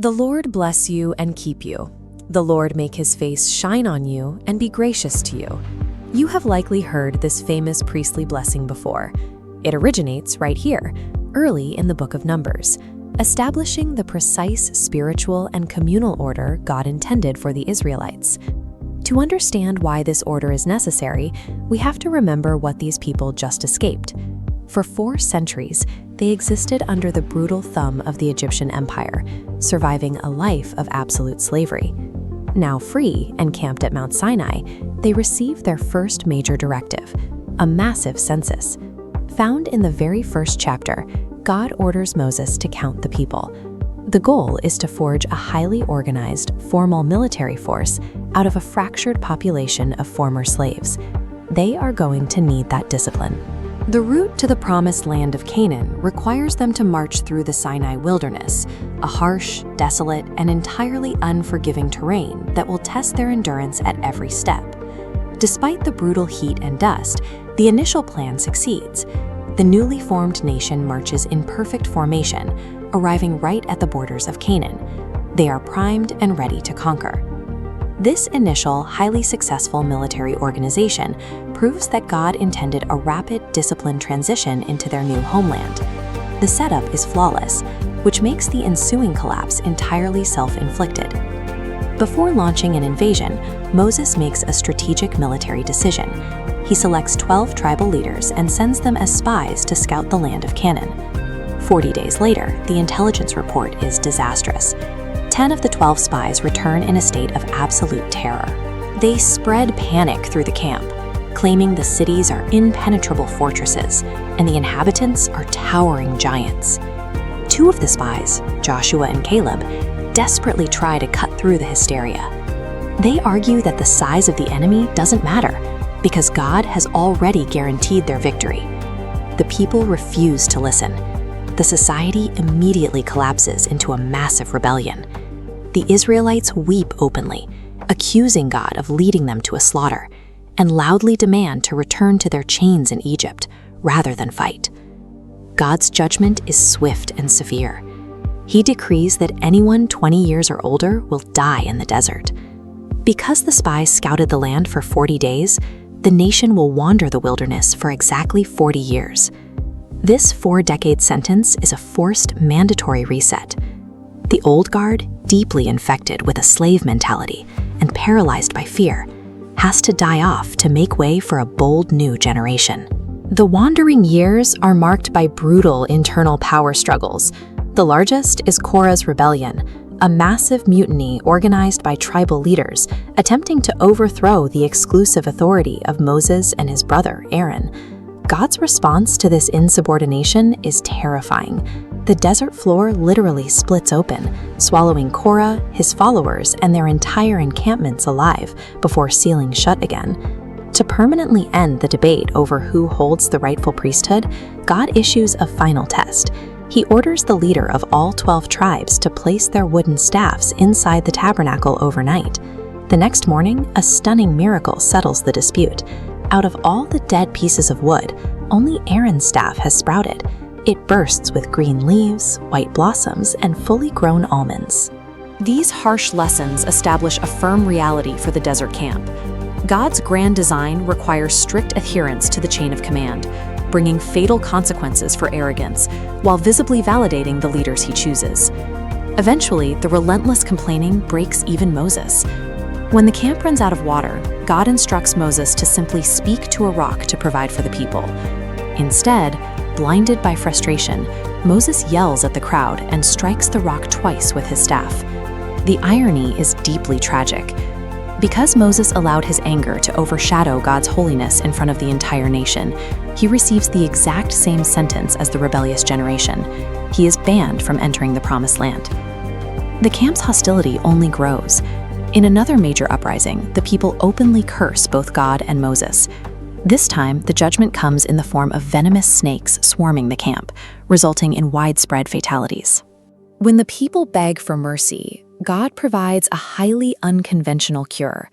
The Lord bless you and keep you. The Lord make his face shine on you and be gracious to you. You have likely heard this famous priestly blessing before. It originates right here, early in the book of Numbers, establishing the precise spiritual and communal order God intended for the Israelites. To understand why this order is necessary, we have to remember what these people just escaped. For 4 centuries, they existed under the brutal thumb of the Egyptian Empire, surviving a life of absolute slavery. Now free and camped at Mount Sinai, they received their first major directive, a massive census. Found in the very first chapter, God orders Moses to count the people. The goal is to forge a highly organized, formal military force out of a fractured population of former slaves. They are going to need that discipline. The route to the promised land of Canaan requires them to march through the Sinai wilderness, a harsh, desolate, and entirely unforgiving terrain that will test their endurance at every step. Despite the brutal heat and dust, the initial plan succeeds. The newly formed nation marches in perfect formation, arriving right at the borders of Canaan. They are primed and ready to conquer. This initial, highly successful military organization proves that God intended a rapid, disciplined transition into their new homeland. The setup is flawless, which makes the ensuing collapse entirely self-inflicted. Before launching an invasion, Moses makes a strategic military decision. He selects 12 tribal leaders and sends them as spies to scout the land of Canaan. 40 days later, the intelligence report is disastrous. 10 of the 12 spies return in a state of absolute terror. They spread panic through the camp, claiming the cities are impenetrable fortresses and the inhabitants are towering giants. 2 of the spies, Joshua and Caleb, desperately try to cut through the hysteria. They argue that the size of the enemy doesn't matter because God has already guaranteed their victory. The people refuse to listen. The society immediately collapses into a massive rebellion. The Israelites weep openly, accusing God of leading them to a slaughter, and loudly demand to return to their chains in Egypt rather than fight. God's judgment is swift and severe. He decrees that anyone 20 years or older will die in the desert. Because the spies scouted the land for 40 days, the nation will wander the wilderness for exactly 40 years. This 4-decade sentence is a forced, mandatory reset. The old guard, deeply infected with a slave mentality and paralyzed by fear, has to die off to make way for a bold new generation. The wandering years are marked by brutal internal power struggles. The largest is Korah's rebellion, a massive mutiny organized by tribal leaders attempting to overthrow the exclusive authority of Moses and his brother, Aaron. God's response to this insubordination is terrifying. The desert floor literally splits open, swallowing Korah, his followers, and their entire encampments alive before sealing shut again. To permanently end the debate over who holds the rightful priesthood, God issues a final test. He orders the leader of all 12 tribes to place their wooden staffs inside the tabernacle overnight. The next morning, a stunning miracle settles the dispute. Out of all the dead pieces of wood, only Aaron's staff has sprouted. It bursts with green leaves, white blossoms, and fully grown almonds. These harsh lessons establish a firm reality for the desert camp. God's grand design requires strict adherence to the chain of command, bringing fatal consequences for arrogance, while visibly validating the leaders he chooses. Eventually, the relentless complaining breaks even Moses. When the camp runs out of water, God instructs Moses to simply speak to a rock to provide for the people. Instead, blinded by frustration, Moses yells at the crowd and strikes the rock twice with his staff. The irony is deeply tragic. Because Moses allowed his anger to overshadow God's holiness in front of the entire nation, he receives the exact same sentence as the rebellious generation. He is banned from entering the Promised Land. The camp's hostility only grows. In another major uprising, the people openly curse both God and Moses. This time, the judgment comes in the form of venomous snakes swarming the camp, resulting in widespread fatalities. When the people beg for mercy, God provides a highly unconventional cure.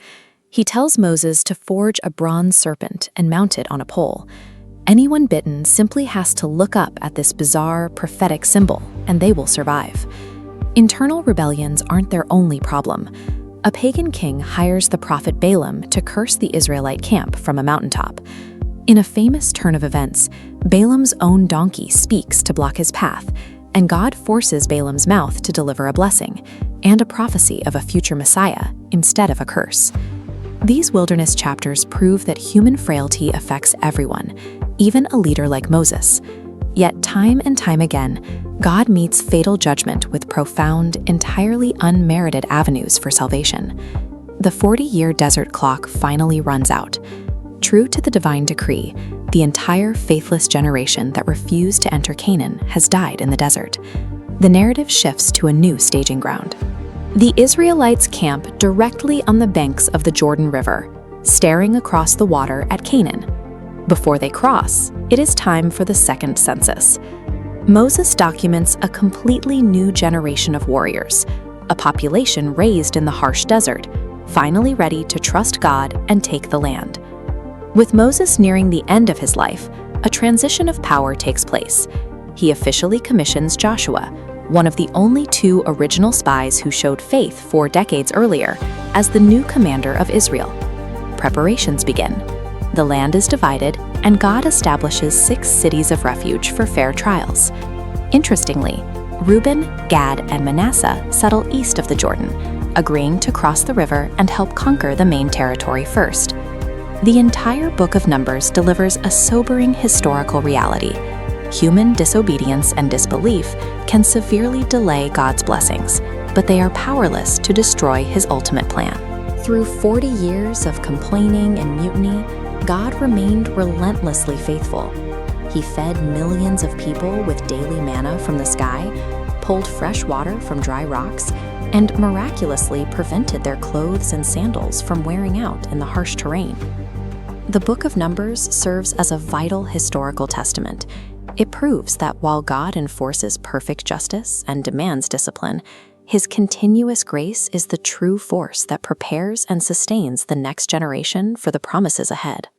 He tells Moses to forge a bronze serpent and mount it on a pole. Anyone bitten simply has to look up at this bizarre, prophetic symbol, and they will survive. Internal rebellions aren't their only problem. A pagan king hires the prophet Balaam to curse the Israelite camp from a mountaintop. In a famous turn of events, Balaam's own donkey speaks to block his path, and God forces Balaam's mouth to deliver a blessing and a prophecy of a future Messiah instead of a curse. These wilderness chapters prove that human frailty affects everyone, even a leader like Moses. Yet time and time again, God meets fatal judgment with profound, entirely unmerited avenues for salvation. The 40-year desert clock finally runs out. True to the divine decree, the entire faithless generation that refused to enter Canaan has died in the desert. The narrative shifts to a new staging ground. The Israelites camp directly on the banks of the Jordan River, staring across the water at Canaan. Before they cross, it is time for the second census. Moses documents a completely new generation of warriors, a population raised in the harsh desert, finally ready to trust God and take the land. With Moses nearing the end of his life, a transition of power takes place. He officially commissions Joshua, one of the only two original spies who showed faith 4 decades earlier, as the new commander of Israel. Preparations begin. The land is divided, and God establishes 6 cities of refuge for fair trials. Interestingly, Reuben, Gad, and Manasseh settle east of the Jordan, agreeing to cross the river and help conquer the main territory first. The entire book of Numbers delivers a sobering historical reality. Human disobedience and disbelief can severely delay God's blessings, but they are powerless to destroy his ultimate plan. Through 40 years of complaining and mutiny, God remained relentlessly faithful. He fed millions of people with daily manna from the sky, pulled fresh water from dry rocks, and miraculously prevented their clothes and sandals from wearing out in the harsh terrain. The Book of Numbers serves as a vital historical testament. It proves that while God enforces perfect justice and demands discipline, his continuous grace is the true force that prepares and sustains the next generation for the promises ahead.